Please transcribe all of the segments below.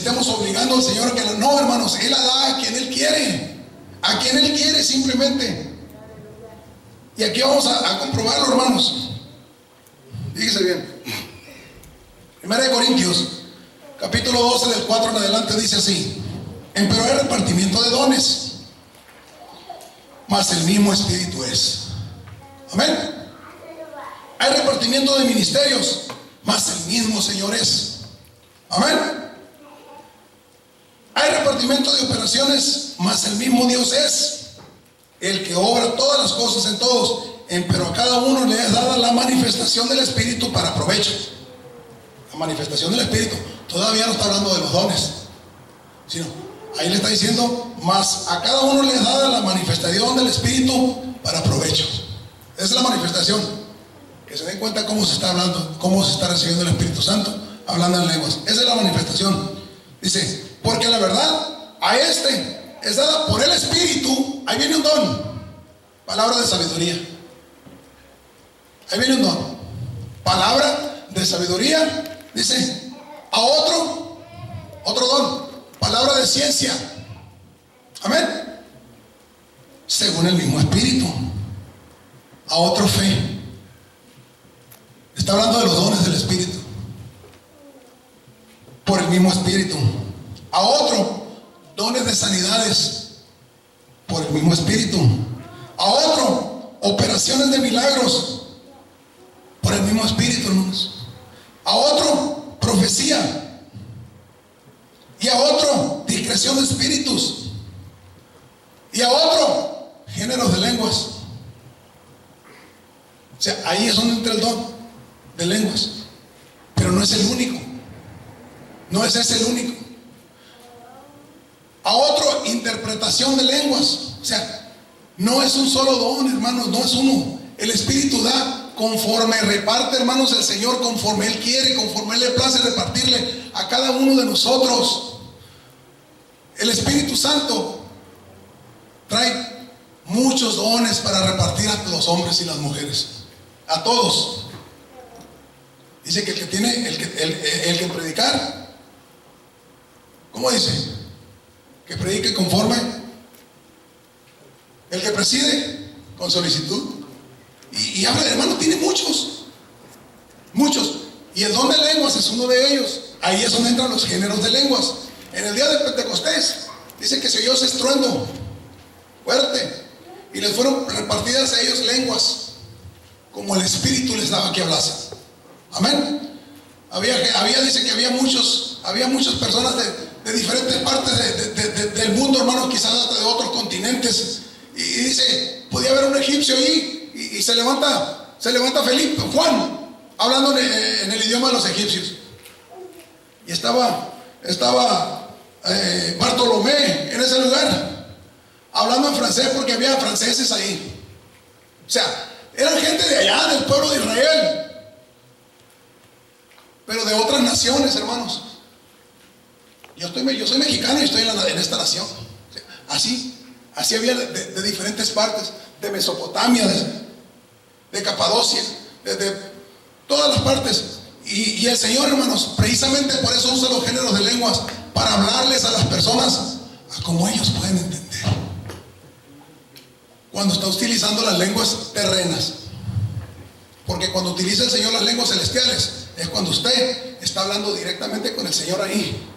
estemos obligando al Señor a que no, hermanos, Él la da a quien Él quiere. A quien Él quiere simplemente. Y aquí vamos a comprobarlo, hermanos. Fíjese bien. 1 Corintios, capítulo 12, del 4 en adelante, dice así: pero hay repartimiento de dones, mas el mismo Espíritu es. Amén. Hay repartimiento de ministerios, mas el mismo Señor es. Amén. Hay repartimiento de operaciones, mas el mismo Dios es el que obra todas las cosas en todos, pero a cada uno le es dada la manifestación del Espíritu para provecho. La manifestación del Espíritu. Todavía no está hablando de los dones, sino ahí le está diciendo, mas a cada uno le es dada la manifestación del Espíritu para provecho. Esa es la manifestación. Que se den cuenta cómo se está hablando, cómo se está recibiendo el Espíritu Santo, hablando en lenguas. Esa es la manifestación. Dice, porque la verdad a este es dada por el Espíritu. Ahí viene un don. Palabra de sabiduría. Ahí viene un don. Palabra de sabiduría. Dice, a otro don. Palabra de ciencia. Amén. Según el mismo Espíritu. A otro fe. Está hablando de los dones del Espíritu. Por el mismo Espíritu. A otro, dones de sanidades. Por el mismo Espíritu. A otro, operaciones de milagros. Por el mismo Espíritu, hermanos. A otro, profecía. Y a otro, discreción de espíritus. Y a otro, géneros de lenguas. O sea, ahí es donde entra el don de lenguas. Pero no es el único. No es ese el único. A otro, interpretación de lenguas. O sea, no es un solo don, hermanos, no es uno. El Espíritu da conforme reparte, hermanos, el Señor, conforme Él quiere, conforme Él le place repartirle a cada uno de nosotros. El Espíritu Santo trae muchos dones para repartir a los hombres y las mujeres, a todos. Dice que el que tiene, el que predicar, ¿cómo dice? Que predique conforme. El que preside, con solicitud. Y habla, hermano, tiene muchos. Y el don de lenguas es uno de ellos. Ahí es donde entran los géneros de lenguas. En el día de Pentecostés, dice que se oyó ese estruendo fuerte. Y les fueron repartidas a ellos lenguas, como el Espíritu les daba que hablasen. Amén. Dice que había muchas personas de diferentes partes del mundo, hermanos, quizás hasta de otros continentes. Y dice, podía haber un egipcio ahí. Y se levanta Felipe, Juan, hablando en el idioma de los egipcios. Y estaba Bartolomé en ese lugar, hablando en francés, porque había franceses ahí. O sea, eran gente de allá, del pueblo de Israel, pero de otras naciones, hermanos. Yo soy mexicano y estoy en esta nación. O sea, así había de diferentes partes, de Mesopotamia, de Capadocia, de todas las partes. Y el Señor, hermanos, precisamente por eso usa los géneros de lenguas, para hablarles a las personas a como ellos pueden entender. Cuando está utilizando las lenguas terrenas, porque cuando utiliza el Señor las lenguas celestiales, es cuando usted está hablando directamente con el Señor ahí,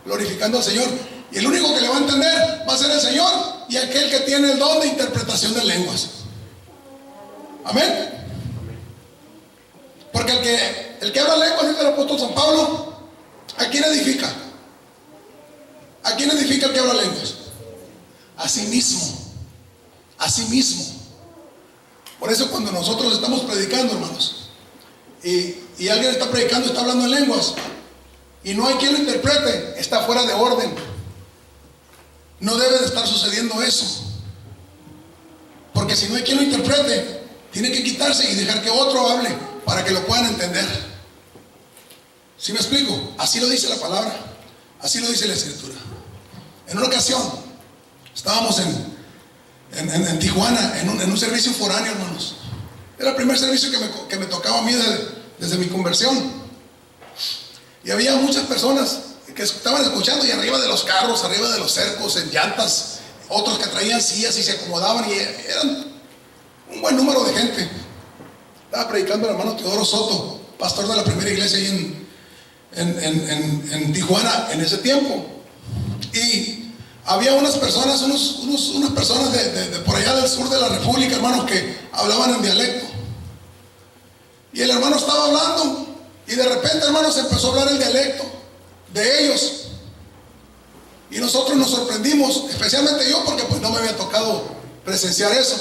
glorificando al Señor. Y el único que le va a entender va a ser el Señor y aquel que tiene el don de interpretación de lenguas. Amén. Porque el que habla lenguas, dice el apóstol San Pablo, ¿a quién edifica? ¿A quién edifica el que habla lenguas? A sí mismo. A sí mismo. Por eso cuando nosotros estamos predicando, hermanos, y alguien está predicando, está hablando en lenguas, y no hay quien lo interprete, está fuera de orden. No debe de estar sucediendo eso. Porque si no hay quien lo interprete, tiene que quitarse y dejar que otro hable para que lo puedan entender. ¿Sí me explico? Así lo dice la palabra, así lo dice la Escritura. En una ocasión estábamos en Tijuana, en un servicio foráneo, hermanos. Era el primer servicio que me tocaba a mí desde mi conversión. Y había muchas personas, que estaban escuchando, y arriba de los carros, arriba de los cercos, en llantas, otros que traían sillas y se acomodaban, y eran un buen número de gente. Estaba predicando el hermano Teodoro Soto, pastor de la primera iglesia ahí en Tijuana en ese tiempo. Y había unas personas, unas personas de por allá del sur de la República, hermanos, que hablaban en dialecto. Y el hermano estaba hablando, y de repente, hermanos, empezó a hablar el dialecto de ellos. Y nosotros nos sorprendimos, especialmente yo, porque pues no me había tocado presenciar eso.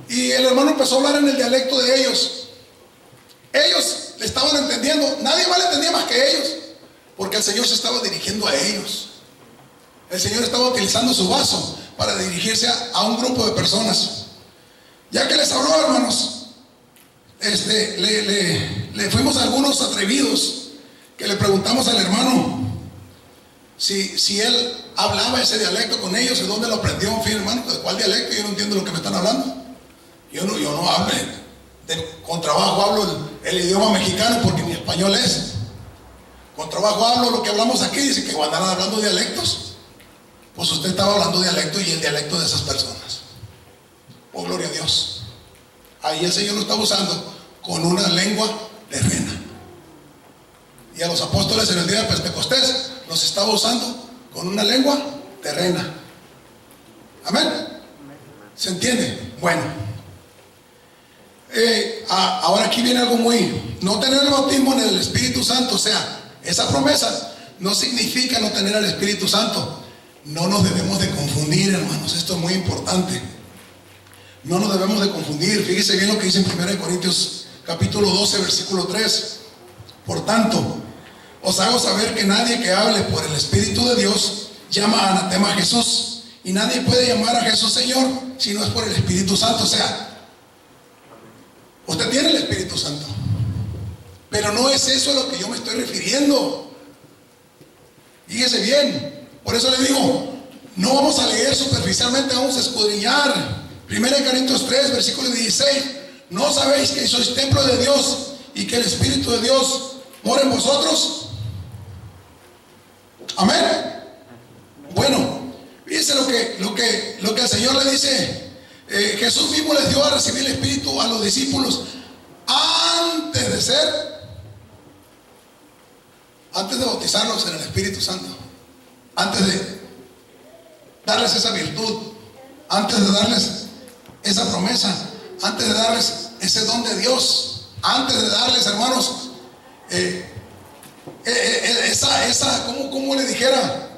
Y el hermano empezó a hablar en el dialecto de ellos. Ellos le estaban entendiendo, nadie más le entendía más que ellos, porque el Señor se estaba dirigiendo a ellos. El Señor estaba utilizando su vaso para dirigirse a un grupo de personas. Ya que les habló, hermanos, le fuimos a algunos atrevidos que le preguntamos al hermano si él hablaba ese dialecto con ellos, de dónde lo aprendió. En fin, hermano, ¿de cuál dialecto? Yo no entiendo lo que me están hablando. Yo no hablo, con trabajo hablo el idioma mexicano, porque mi español es. Con trabajo hablo lo que hablamos aquí. Dice que andan hablando dialectos. Pues usted estaba hablando dialecto, y el dialecto de esas personas. Oh, gloria a Dios. Ahí el Señor lo estaba usando con una lengua terrena. Y a los apóstoles en el día de Pentecostés los estaba usando con una lengua terrena. Amén. ¿Se entiende? Bueno, ahora aquí viene algo muy... No tener el bautismo en el Espíritu Santo, o sea, esa promesa no significa no tener el Espíritu Santo. No nos debemos de confundir, hermanos. Esto es muy importante. No nos debemos de confundir. Fíjese bien lo que dice en 1 Corintios capítulo 12, versículo 3. Por tanto, os hago saber que nadie que hable por el Espíritu de Dios llama anatema a Jesús, y nadie puede llamar a Jesús Señor si no es por el Espíritu Santo. O sea, usted tiene el Espíritu Santo, pero no es eso a lo que yo me estoy refiriendo. Fíjese bien. Por eso le digo, no vamos a leer superficialmente, vamos a escudriñar. 1 Corintios 3, versículo 16. ¿No sabéis que sois templo de Dios y que el Espíritu de Dios mora en vosotros? Amén. Bueno, fíjense lo que el Señor le dice. Jesús mismo les dio a recibir el Espíritu a los discípulos antes de bautizarlos en el Espíritu Santo, antes de darles esa virtud, antes de darles esa promesa, antes de darles ese don de Dios, antes de darles, hermanos, ¿cómo le dijera?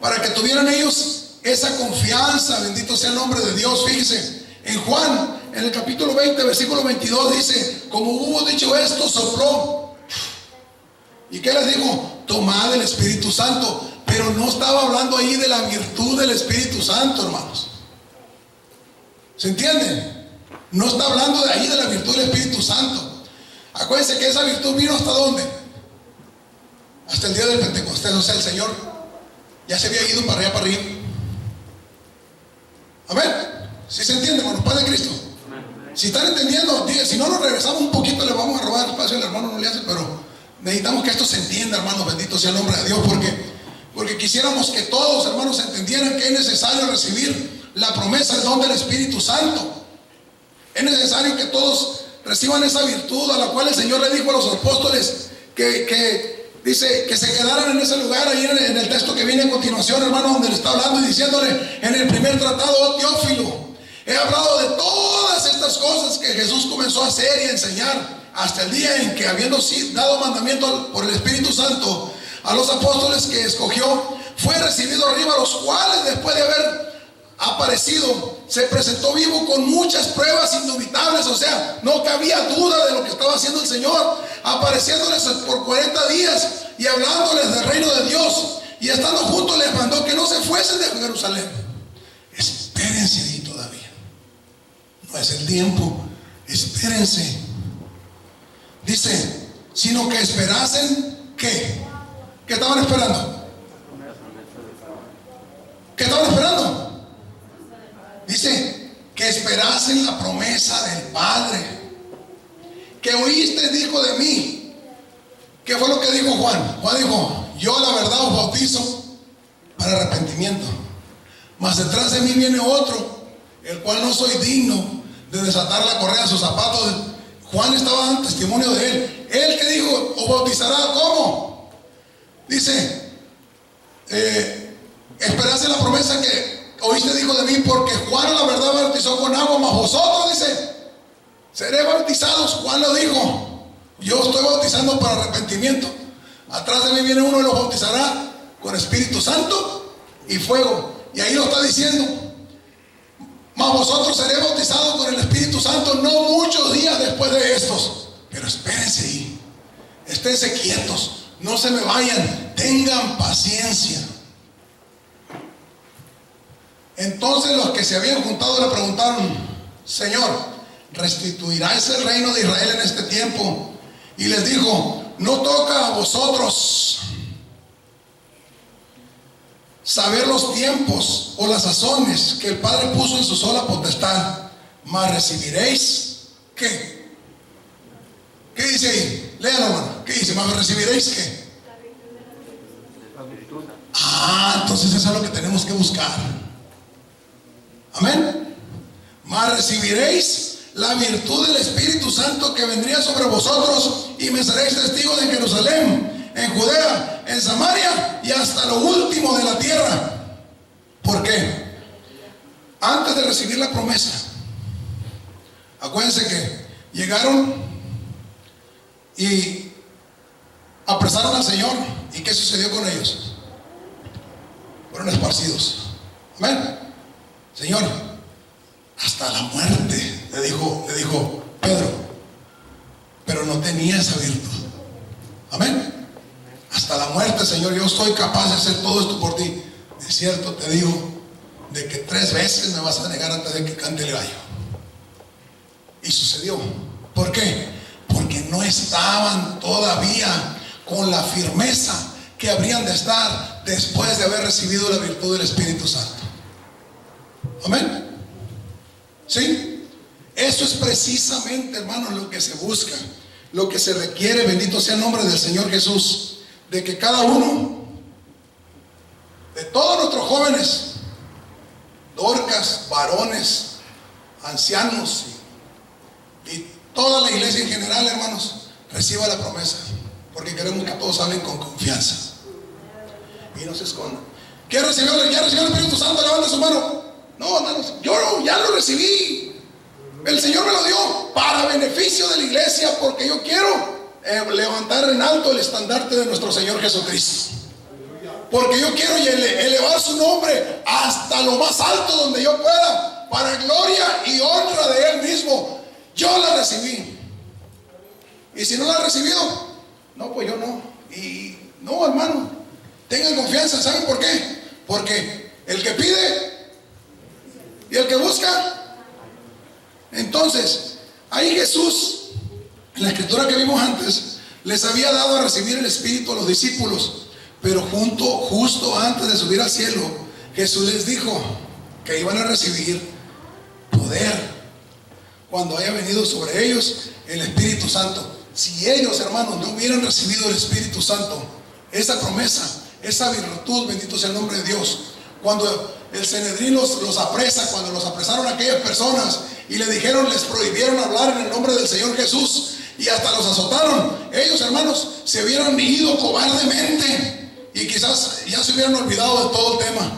Para que tuvieran ellos esa confianza. Bendito sea el nombre de Dios. Fíjese, en Juan, en el capítulo 20, versículo 22, dice: como hubo dicho esto, sopló. ¿Y qué les dijo? Tomad el Espíritu Santo. Pero no estaba hablando ahí de la virtud del Espíritu Santo, hermanos. ¿Se entiende? No está hablando de ahí de la virtud del Espíritu Santo. Acuérdense que esa virtud vino ¿hasta dónde? Hasta el día del Pentecostés. O sea, el Señor ya se había ido para allá, para arriba. Amén. ¿Sí se entiende, hermanos? Paz de Cristo. Si están entendiendo, diga, si no nos regresamos un poquito, le vamos a robar espacio al hermano, no le hace, pero necesitamos que esto se entienda, hermanos. Bendito sea el nombre de Dios, porque quisiéramos que todos, hermanos, entendieran que es necesario recibir la promesa, el don del Espíritu Santo. Es necesario que todos reciban esa virtud a la cual el Señor le dijo a los apóstoles que dice que se quedaran en ese lugar. Ahí en el texto que viene a continuación, hermano, donde le está hablando y diciéndole en el primer tratado: oh Teófilo, he hablado de todas estas cosas que Jesús comenzó a hacer y a enseñar hasta el día en que, habiendo dado mandamiento por el Espíritu Santo a los apóstoles que escogió, fue recibido arriba, los cuales, después de haber aparecido, se presentó vivo con muchas pruebas indubitables. O sea, no cabía duda de lo que estaba haciendo el Señor, apareciéndoles por 40 días y hablándoles del reino de Dios. Y estando juntos les mandó que no se fuesen de Jerusalén. Espérense ahí todavía, no es el tiempo, espérense. Dice, sino que esperasen. ¿Qué estaban esperando? ¿Qué estaban esperando? Dice que esperasen la promesa del Padre, que oíste dijo de mí. ¿Qué fue lo que dijo Juan? Juan dijo: yo la verdad os bautizo para arrepentimiento, mas detrás de mí viene otro, el cual no soy digno de desatar la correa de sus zapatos. Juan estaba dando testimonio de él. Él que dijo: os bautizará, ¿cómo? Dice: esperase la promesa que oíste, dijo de mí, porque Juan la verdad bautizó con agua, mas vosotros, dice, seré bautizados. Juan lo dijo: yo estoy bautizando para arrepentimiento. Atrás de mí viene uno y los bautizará con Espíritu Santo y fuego. Y ahí lo está diciendo: mas vosotros seréis bautizados con el Espíritu Santo no muchos días después de estos. Pero espérense ahí, esténse quietos, no se me vayan, tengan paciencia. Entonces los que se habían juntado le preguntaron: Señor, ¿restituirás el reino de Israel en este tiempo? Y les dijo: no toca a vosotros saber los tiempos o las sazones que el Padre puso en su sola potestad, mas recibiréis, ¿qué? ¿Qué dice ahí? Léalo, hermano. ¿Qué dice? Mas recibiréis, ¿qué? Entonces eso es lo que tenemos que buscar. Amén. Mas recibiréis la virtud del Espíritu Santo que vendría sobre vosotros, y me seréis testigos en Jerusalén, en Judea, en Samaria y hasta lo último de la tierra. ¿Por qué? Antes de recibir la promesa, acuérdense que llegaron y apresaron al Señor. ¿Y qué sucedió con ellos? Fueron esparcidos. Amén. Señor, hasta la muerte, le dijo Pedro, pero no tenía esa virtud. Amén. Hasta la muerte, Señor, yo estoy capaz de hacer todo esto por ti. De cierto te digo, de que 3 veces me vas a negar antes de que cante el gallo. Y sucedió. ¿Por qué? Porque no estaban todavía con la firmeza que habrían de estar después de haber recibido la virtud del Espíritu Santo. Amén. ¿Sí? Eso es precisamente, hermanos, lo que se busca, lo que se requiere. Bendito sea el nombre del Señor Jesús. De que cada uno, de todos nuestros jóvenes, Dorcas, varones, ancianos y toda la iglesia en general, hermanos, reciba la promesa, porque queremos que todos hablen con confianza y no se escondan. ¿Quién recibió? ¿Ya recibió el Espíritu Santo? Levanta su mano. No, hermanos, yo ya lo recibí. El Señor me lo dio para beneficio de la iglesia, porque yo quiero levantar en alto el estandarte de nuestro Señor Jesucristo, porque yo quiero elevar su nombre hasta lo más alto donde yo pueda, para gloria y honra de Él mismo. Yo la recibí, y si no la ha recibido, no, pues yo no. Y no, hermano, tengan confianza. ¿Saben por qué? Porque el que pide y el que busca. Entonces ahí Jesús, en la escritura que vimos antes, les había dado a recibir el Espíritu a los discípulos, pero justo antes de subir al cielo, Jesús les dijo que iban a recibir poder cuando haya venido sobre ellos el Espíritu Santo. Si ellos, hermanos, no hubieran recibido el Espíritu Santo, esa promesa, esa virtud, bendito sea el nombre de Dios, cuando el Sanedrín los apresa, cuando los apresaron a aquellas personas y le dijeron, les prohibieron hablar en el nombre del Señor Jesús, y hasta los azotaron, ellos, hermanos, se hubieran ido cobardemente y quizás ya se hubieran olvidado de todo el tema.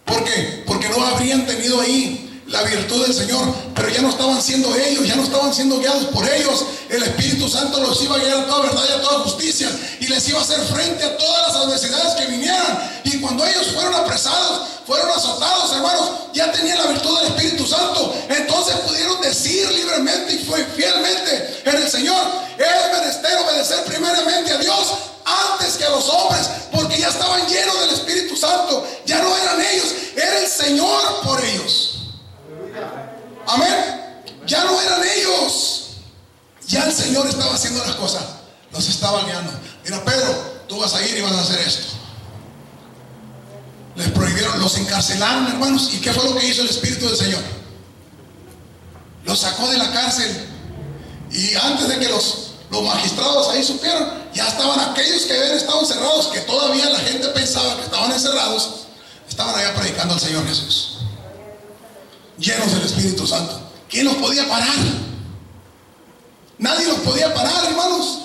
¿Por qué? Porque no habrían tenido ahí la virtud del Señor, pero ya no estaban siendo ellos, ya no estaban siendo guiados por ellos. El Espíritu Santo los iba a guiar a toda verdad y a toda justicia, y les iba a hacer frente a todas las adversidades que vinieran. Y cuando ellos fueron apresados, fueron azotados, hermanos, ya tenían la virtud del Espíritu Santo. Entonces pudieron decir libremente y fielmente en el Señor: es menester obedecer primeramente a Dios antes que a los hombres, porque ya estaban llenos del Espíritu Santo. Ya no eran ellos, era el Señor por ellos. Amén. Ya no eran ellos, ya el Señor estaba haciendo las cosas, los estaba guiando. Mira, Pedro, tú vas a ir y vas a hacer esto. Les prohibieron, los encarcelaron, hermanos. ¿Y qué fue lo que hizo el Espíritu del Señor? Los sacó de la cárcel, y antes de que los los magistrados ahí supieron, ya estaban aquellos que habían estado encerrados, que todavía la gente pensaba que estaban encerrados, estaban allá predicando al Señor Jesús, llenos del Espíritu Santo. ¿Quién los podía parar? Nadie los podía parar, hermanos.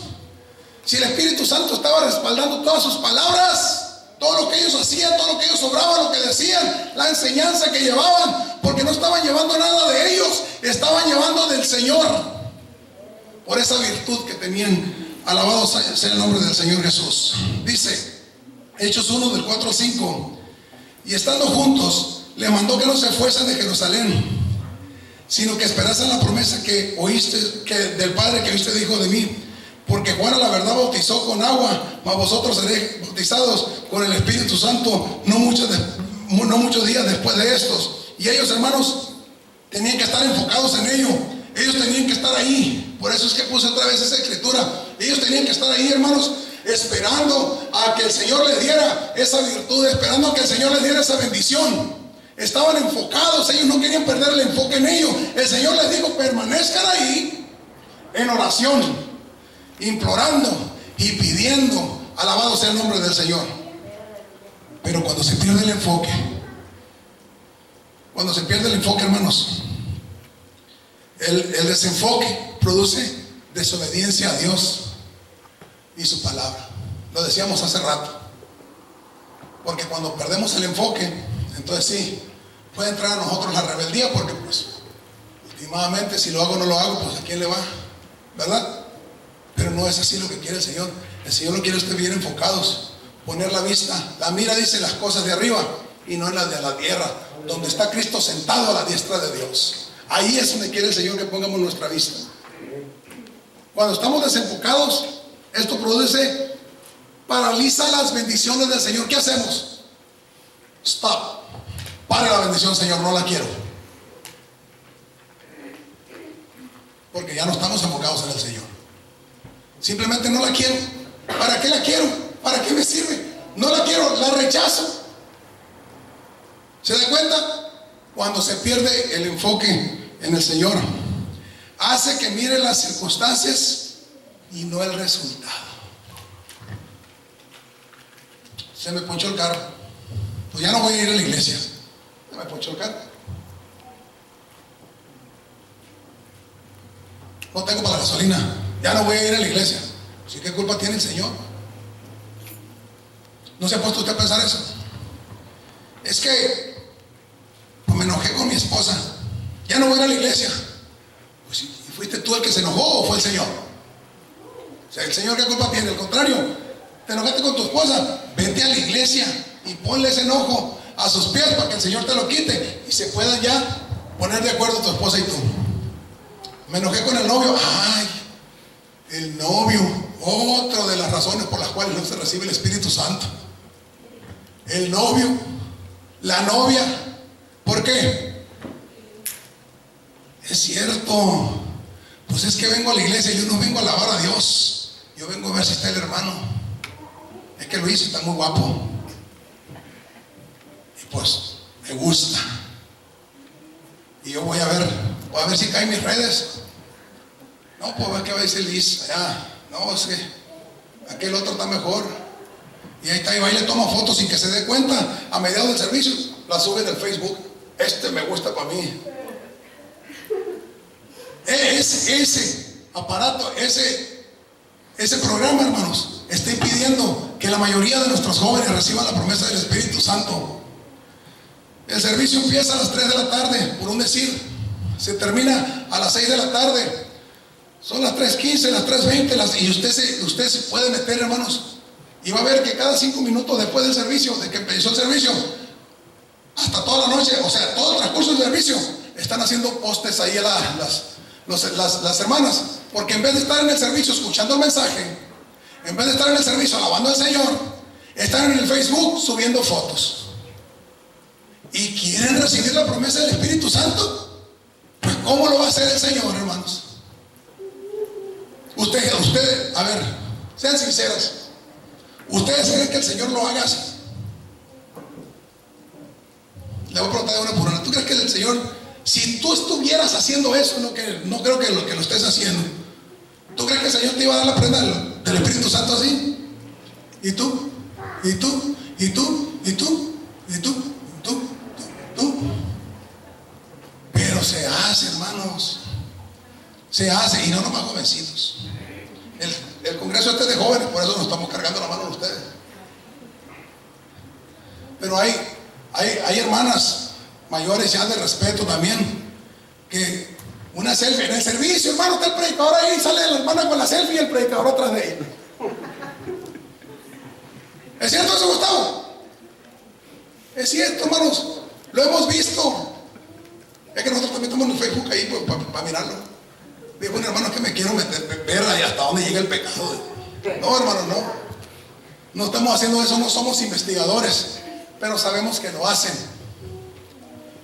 Si el Espíritu Santo estaba respaldando todas sus palabras, todo lo que ellos hacían, todo lo que ellos obraban, lo que decían, la enseñanza que llevaban, porque no estaban llevando nada de ellos, estaban llevando del Señor, por esa virtud que tenían. Alabado sea el nombre del Señor Jesús. Dice Hechos 1 del 4 al 5: y estando juntos, le mandó que no se fuesen de Jerusalén, sino que esperasen la promesa que oíste, que del Padre que oíste dijo de mí. Porque Juan a la verdad bautizó con agua, mas vosotros seréis bautizados con el Espíritu Santo no muchos días después de estos. Y ellos, hermanos, tenían que estar enfocados en ello. Ellos tenían que estar ahí. Por eso es que puse otra vez esa escritura. Ellos tenían que estar ahí, hermanos, esperando a que el Señor les diera esa virtud, esperando a que el Señor les diera esa bendición. Estaban enfocados, ellos no querían perder el enfoque en ello. El Señor les dijo: permanezcan ahí en oración, implorando y pidiendo. Alabado sea el nombre del Señor. Pero cuando se pierde el enfoque, hermanos, el desenfoque produce desobediencia a Dios y su palabra. Lo decíamos hace rato. Porque cuando perdemos el enfoque, entonces sí, puede entrar a nosotros la rebeldía, porque pues últimamente, si lo hago o no lo hago, pues a quién le va, ¿verdad? Pero no es así lo que quiere el Señor. El Señor lo quiere usted bien enfocados, poner la vista, la mira, dice, las cosas de arriba y no en las de la tierra, donde está Cristo sentado a la diestra de Dios. Ahí es donde quiere el Señor que pongamos nuestra vista. Cuando estamos desenfocados, esto paraliza las bendiciones del Señor. ¿Qué hacemos? Stop. Pare la bendición, Señor, no la quiero. Porque ya no estamos enfocados en el Señor. Simplemente no la quiero. ¿Para qué la quiero? ¿Para qué me sirve? No la quiero, la rechazo. ¿Se da cuenta? Cuando se pierde el enfoque en el Señor, hace que mire las circunstancias y no el resultado. Se me ponchó el carro, pues ya no voy a ir a la iglesia. Se me ponchó el carro, no tengo para la gasolina, ya no voy a ir a la iglesia. ¿Sí? ¿Qué culpa tiene el Señor? ¿No se ha puesto usted a pensar eso? Es que pues me enojé con mi esposa, ya no voy a ir a la iglesia. Pues, ¿y fuiste tú el que se enojó o fue el Señor? O sea, ¿el Señor qué culpa tiene? Al contrario, te enojaste con tu esposa, vete a la iglesia y ponle ese enojo a sus pies para que el Señor te lo quite y se puedan ya poner de acuerdo tu esposa y tú. Me enojé con el novio. Ay, el novio, otra de las razones por las cuales no se recibe el Espíritu Santo. El novio, la novia. ¿Por qué? Es cierto, pues es que vengo a la iglesia y yo no vengo a alabar a Dios, yo vengo a ver si está el hermano. Es que Luis está muy guapo y pues me gusta, y yo voy a ver si caen mis redes. No, pues ¿qué va a decir Luis allá? No, es que aquel otro está mejor, y ahí está, y va y le toma fotos sin que se dé cuenta. A mediados del servicio la sube del Facebook. Este me gusta para mí. Ese aparato, ese programa, hermanos, está impidiendo que la mayoría de nuestros jóvenes reciban la promesa del Espíritu Santo. El servicio empieza a las 3 de la tarde, por un decir, se termina a las 6 de la tarde. Son las 3:15, las 3:20, y usted se puede meter, hermanos, y va a ver que cada 5 minutos después del servicio, de que empezó el servicio, hasta toda la noche, o sea, todo el transcurso del servicio, están haciendo postes ahí a las hermanas, porque en vez de estar en el servicio escuchando el mensaje, en vez de estar en el servicio alabando al Señor, están en el Facebook subiendo fotos. ¿Y quieren recibir la promesa del Espíritu Santo? Pues ¿cómo lo va a hacer el Señor, hermanos? Ustedes, a ver, sean sinceros, ¿ustedes creen que el Señor lo haga así? Le voy a preguntar de una por una. ¿Tú crees que el Señor, si tú estuvieras haciendo eso, no creo que lo estés haciendo, ¿Tú crees que el Señor te iba a dar la prenda del Espíritu Santo así? ¿Y tú? ¿Y tú? ¿Y tú? ¿Y tú? ¿Y tú? ¿Tú? ¿Tú? Pero se hace, hermanos. Se hace, y no nomás jovencitos. El congreso este es de jóvenes, por eso nos estamos cargando la mano a ustedes. Pero hay hermanas mayores ya de respeto también, que una selfie en el servicio, hermano, está el predicador ahí, sale la hermana con la selfie y el predicador atrás de ella. ¿Es cierto eso, Gustavo? Es cierto, hermanos, lo hemos visto. Es que nosotros también estamos en el Facebook ahí para mirarlo. Dijo un hermano que me quiero ver ahí hasta dónde llega el pecado. No, hermano, no. No estamos haciendo eso, no somos investigadores, pero sabemos que lo hacen.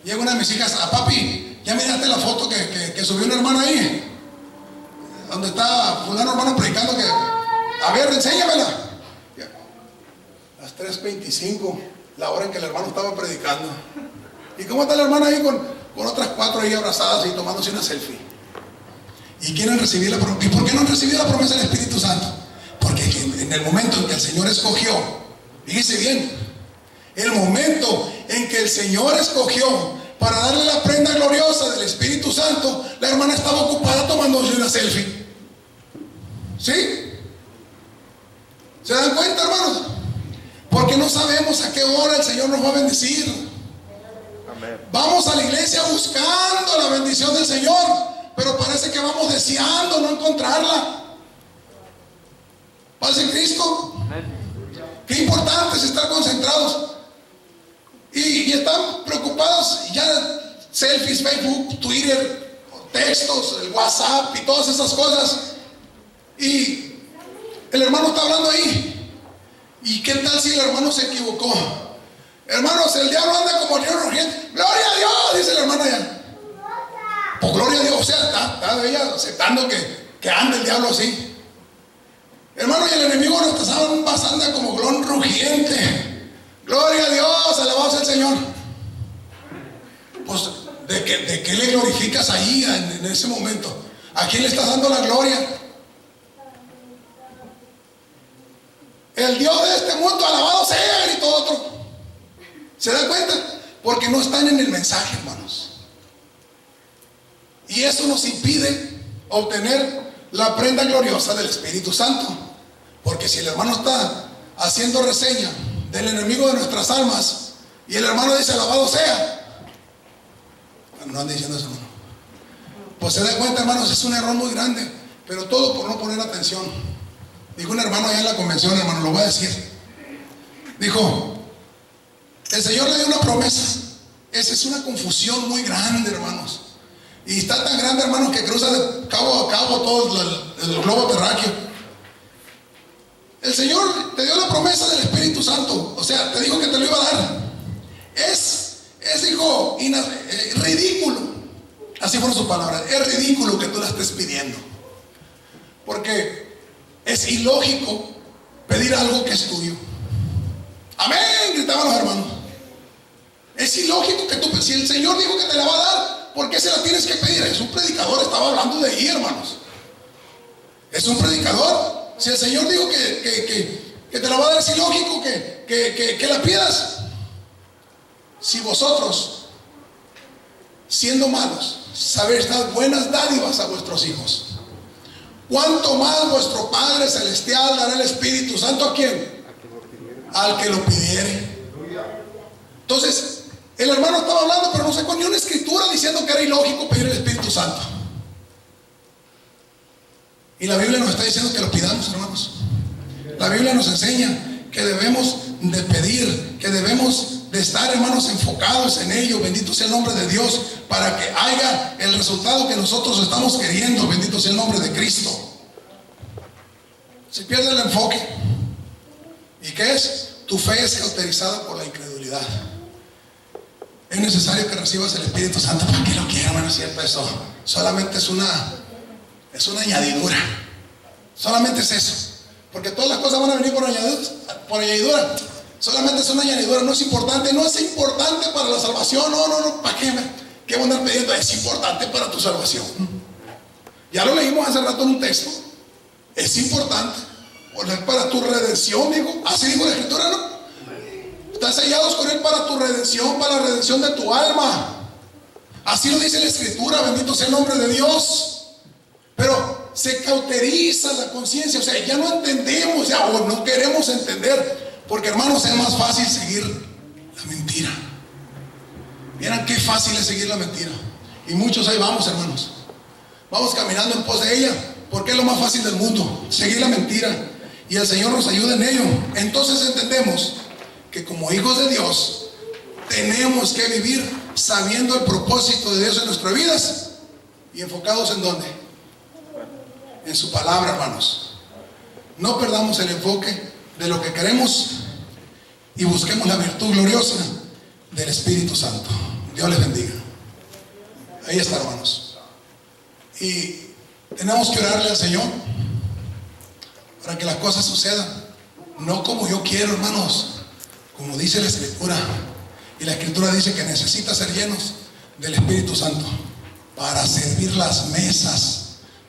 Llega una de mis hijas, papi, ya miraste la foto que subió una hermana ahí, donde está fulano hermano predicando, que a ver, enséñamela. Las 3:25, la hora en que el hermano estaba predicando. ¿Y cómo está la hermana ahí con otras 4 ahí abrazadas y tomándose una selfie? Y quieren recibir la promesa. ¿Y por qué no han recibido la promesa del Espíritu Santo? Porque en el momento en que el Señor escogió, fíjese bien, el momento en que el Señor escogió para darle la prenda gloriosa del Espíritu Santo, la hermana estaba ocupada tomándose una selfie. ¿Sí? ¿Se dan cuenta, hermanos? Porque no sabemos a qué hora el Señor nos va a bendecir. Amén. Vamos a la iglesia buscando la bendición del Señor, pero parece que vamos deseando no encontrarla. ¿Paz en Cristo? Qué importante es estar concentrados. Y están preocupados ya, selfies, Facebook, Twitter, textos, el WhatsApp y todas esas cosas. Y el hermano está hablando ahí. ¿Y qué tal si el hermano se equivocó? Hermanos, el diablo anda como león rugiente. ¡Gloria a Dios! Dice el hermano allá. Pues gloria a Dios. O sea, está ella aceptando que anda el diablo así. Hermano, y el enemigo nos está anda como león rugiente. ¡Gloria a Dios! ¡Alabado sea el Señor! Pues, ¿de qué le glorificas ahí en ese momento? ¿A quién le estás dando la gloria? El Dios de este mundo, alabado sea, gritó otro. ¿Se dan cuenta? Porque no están en el mensaje, hermanos. Y eso nos impide obtener la prenda gloriosa del Espíritu Santo. Porque si el hermano está haciendo reseña del enemigo de nuestras almas y el hermano dice alabado sea, no ande diciendo eso, hermano. Pues se da cuenta, hermanos, es un error muy grande, pero todo por no poner atención. Dijo un hermano allá en la convención, hermano, lo voy a decir. Dijo, el Señor le dio una promesa. Esa es una confusión muy grande, hermanos. Y está tan grande, hermanos, que cruza de cabo a cabo todo el globo terráqueo. El Señor te dio la promesa del Espíritu Santo. O sea, te dijo que te lo iba a dar. Es hijo, ridículo. Así fueron sus palabras. Es ridículo que tú la estés pidiendo. Porque es ilógico pedir algo que es tuyo. Amén, gritaban los hermanos. Es ilógico que tú, si el Señor dijo que te la va a dar, ¿por qué se la tienes que pedir? Es un predicador, estaba hablando de ahí, hermanos. Es un predicador. Si el Señor dijo que te la va a dar, es ilógico que la pidas. Si vosotros, siendo malos, sabéis dar buenas dádivas a vuestros hijos, ¿cuánto más vuestro Padre Celestial dará el Espíritu Santo a quién? Al que lo pidiere. Entonces, el hermano estaba hablando, pero no sacó ni una escritura diciendo que era ilógico pedir el Espíritu Santo. Y la Biblia nos está diciendo que lo pidamos, hermanos. La Biblia nos enseña que debemos de pedir, que debemos de estar, hermanos, enfocados en ello. Bendito sea el nombre de Dios, para que haya el resultado que nosotros estamos queriendo. Bendito sea el nombre de Cristo. Se pierde el enfoque. ¿Y qué es? Tu fe es cauterizada por la incredulidad. Es necesario que recibas el Espíritu Santo. ¿Para qué lo quiero, hermano? ¿Cierto? Eso solamente es una añadidura. Solamente es eso. Porque todas las cosas van a venir por añadidura. Solamente es una añadidura. No es importante. No es importante para la salvación. No. ¿Para qué? ¿Qué voy a andar pidiendo? Es importante para tu salvación. Ya lo leímos hace rato en un texto. Es importante. Poner para tu redención, digo. Así dijo la Escritura, ¿no? Están sellados con Él para tu redención, para la redención de tu alma. Así lo dice la Escritura, bendito sea el nombre de Dios. Pero se cauteriza la conciencia, o sea, ya no entendemos, ya, o no queremos entender, porque hermanos, es más fácil seguir la mentira. Vieran qué fácil es seguir la mentira. Y muchos ahí vamos, hermanos. Vamos caminando en pos de ella, porque es lo más fácil del mundo, seguir la mentira. Y el Señor nos ayuda en ello. Entonces entendemos que como hijos de Dios tenemos que vivir sabiendo el propósito de Dios en nuestras vidas y enfocados en ¿dónde? En su palabra, hermanos. No perdamos el enfoque de lo que queremos y busquemos la virtud gloriosa del Espíritu Santo. Dios les bendiga. Ahí está, hermanos. Y tenemos que orarle al Señor para que las cosas sucedan, no como yo quiero, hermanos, como dice la Escritura. Y la Escritura dice que necesita ser llenos del Espíritu Santo para servir las mesas.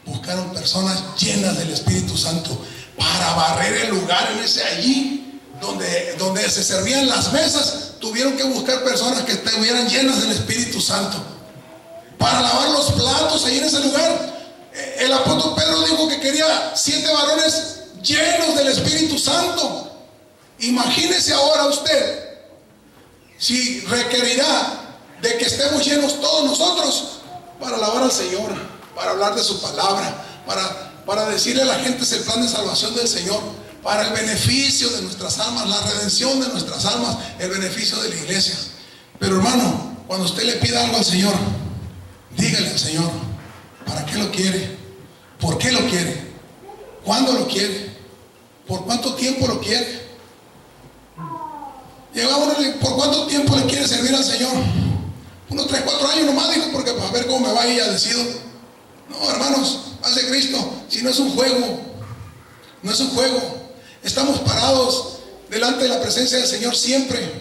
Buscaron personas llenas del Espíritu Santo para barrer el lugar en ese allí donde se servían las mesas. Tuvieron que buscar personas que estuvieran llenas del Espíritu Santo para lavar los platos ahí en ese lugar. El apóstol Pedro dijo que quería 7 varones llenos del Espíritu Santo. Imagínese ahora usted si requerirá de que estemos llenos todos nosotros para alabar al Señor, para hablar de su palabra, para decirle a la gente el plan de salvación del Señor, para el beneficio de nuestras almas, la redención de nuestras almas, el beneficio de la iglesia. Pero hermano, cuando usted le pida algo al Señor, dígale al Señor para qué lo quiere, por qué lo quiere, cuándo lo quiere, por cuánto tiempo lo quiere. ¿Por cuánto tiempo le quiere servir al Señor? Unos 3, 4 años nomás, dijo, porque para ver cómo me va y ya decido. No, hermanos, hace Cristo, si no es un juego, no es un juego. Estamos parados delante de la presencia del Señor siempre.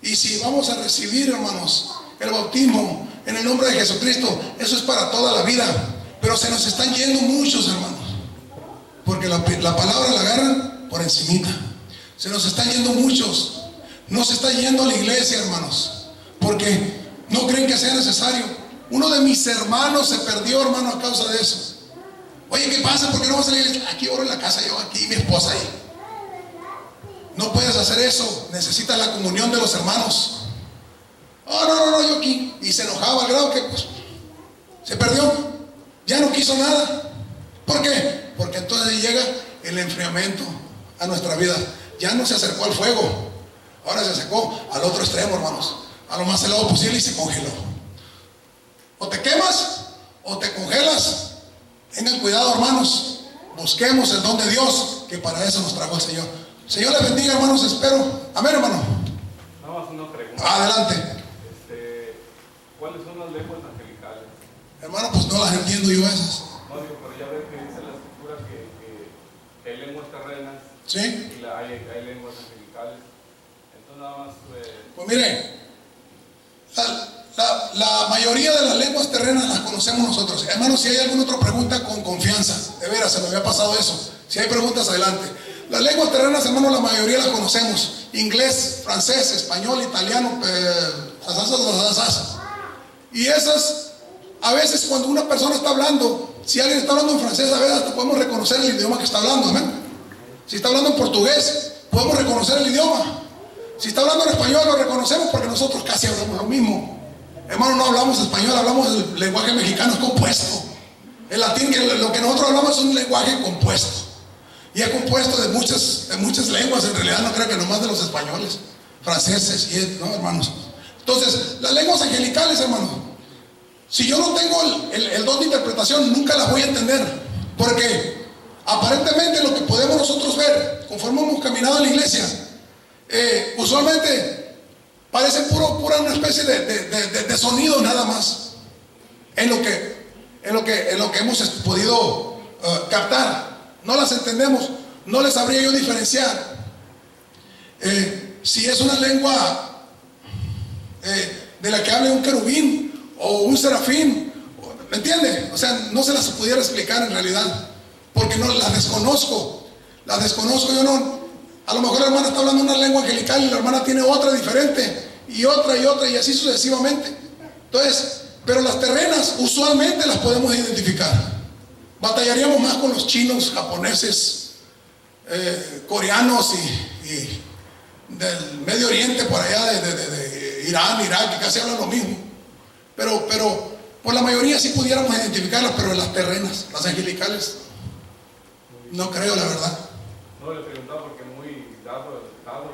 Y si vamos a recibir, hermanos, el bautismo en el nombre de Jesucristo, eso es para toda la vida. Pero se nos están yendo muchos, hermanos, porque la palabra la agarran por encimita. Se nos están yendo muchos. No se está yendo a la iglesia, hermanos, porque no creen que sea necesario. Uno de mis hermanos se perdió, hermano, a causa de eso. Oye, ¿qué pasa? ¿Por qué no vas a la iglesia? Aquí oro en la casa, yo aquí, mi esposa ahí. No puedes hacer eso. Necesitas la comunión de los hermanos. Oh, no, yo aquí. Y se enojaba al grado que pues se perdió. Ya no quiso nada. ¿Por qué? Porque entonces llega el enfriamiento a nuestra vida. Ya no se acercó al fuego. Ahora se acercó al otro extremo, hermanos, a lo más helado posible y se congeló. O te quemas o te congelas. Tengan cuidado, hermanos. Busquemos el don de Dios, que para eso nos trajo el Señor. Señor les bendiga, hermanos, espero. Amén, hermano. Nada más una pregunta. Adelante. ¿Cuáles son las lenguas angelicales? Hermano, pues no las entiendo yo esas. No, digo, pero ya ves que dice la Escritura que hay lenguas terrenas. ¿Sí? Y hay lenguas angelicales. Entonces nada más... Pues mire, la mayoría de las lenguas terrenas las conocemos nosotros. Hermanos, si hay alguna otra pregunta, con confianza. De veras, se me había pasado eso. Si hay preguntas, adelante. Las lenguas terrenas, hermanos, la mayoría las conocemos. Inglés, francés, español, italiano, y esas, a veces cuando una persona está hablando, si alguien está hablando en francés, a veces hasta podemos reconocer el idioma que está hablando, ¿amén? Si está hablando en portugués, podemos reconocer el idioma. Si está hablando en español, lo reconocemos porque nosotros casi hablamos lo mismo. Hermano, no hablamos español, hablamos el lenguaje mexicano, es compuesto. El latín, lo que nosotros hablamos es un lenguaje compuesto. Y es compuesto de muchas lenguas, en realidad no creo que nomás de los españoles, franceses, ¿no, hermanos? Entonces, las lenguas angelicales, hermano, si yo no tengo el don de interpretación, nunca las voy a entender. Porque aparentemente lo que podemos nosotros ver, conforme hemos caminado en la iglesia, usualmente parece pura una especie de sonido nada más. En lo que hemos podido captar. No las entendemos, no les sabría yo diferenciar si es una lengua de la que hable un querubín o un serafín, ¿me entiende? O sea, no se las pudiera explicar en realidad, porque no las desconozco. Las desconozco, yo no. A lo mejor la hermana está hablando una lengua angelical y la hermana tiene otra diferente, y otra y así sucesivamente. Entonces, pero las terrenas usualmente las podemos identificar. Batallaríamos más con los chinos, japoneses, coreanos y del Medio Oriente, por allá de Irán, Irak, que casi hablan lo mismo. Pero por la mayoría sí pudiéramos identificarlas, pero en las terrenas, las angelicales, no creo, la verdad. No, le preguntaba porque muy dado el estado,